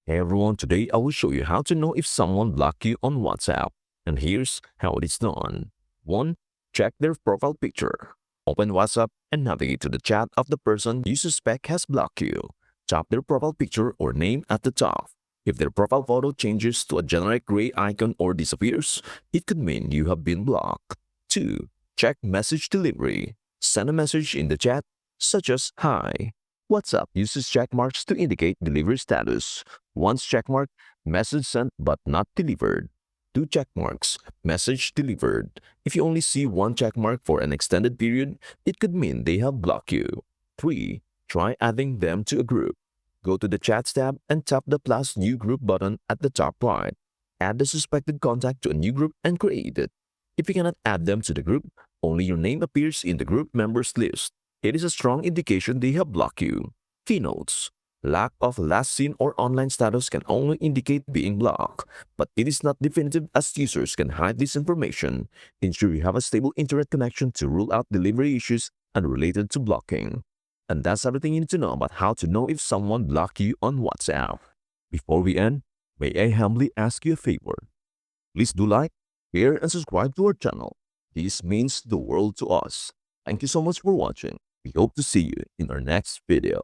Hey everyone, today I will show you how to know if someone blocked you on WhatsApp. And here's how it is done. 1. Check their profile picture. Open WhatsApp and navigate to the chat of the person you suspect has blocked you. Tap their profile picture or name at the top. If their profile photo changes to a generic gray icon or disappears, it could mean you have been blocked. 2. Check message delivery. Send a message in the chat, such as Hi. WhatsApp uses check marks to indicate delivery status. Once checkmark, message sent but not delivered. Two checkmarks, message delivered. If you only see one checkmark for an extended period, it could mean they have blocked you. 3. Try adding them to a group. Go to the Chats tab and tap the plus new group button at the top right. Add the suspected contact to a new group and create it. If you cannot add them to the group, only your name appears in the group members list. It is a strong indication they have blocked you. Keynotes. Lack of last seen or online status can only indicate being blocked, but it is not definitive as users can hide this information. Ensure you have a stable internet connection to rule out delivery issues unrelated to blocking. And that's everything you need to know about how to know if someone blocked you on WhatsApp. Before we end, may I humbly ask you a favor? Please do like, share, and subscribe to our channel. This means the world to us. Thank you so much for watching. We hope to see you in our next video.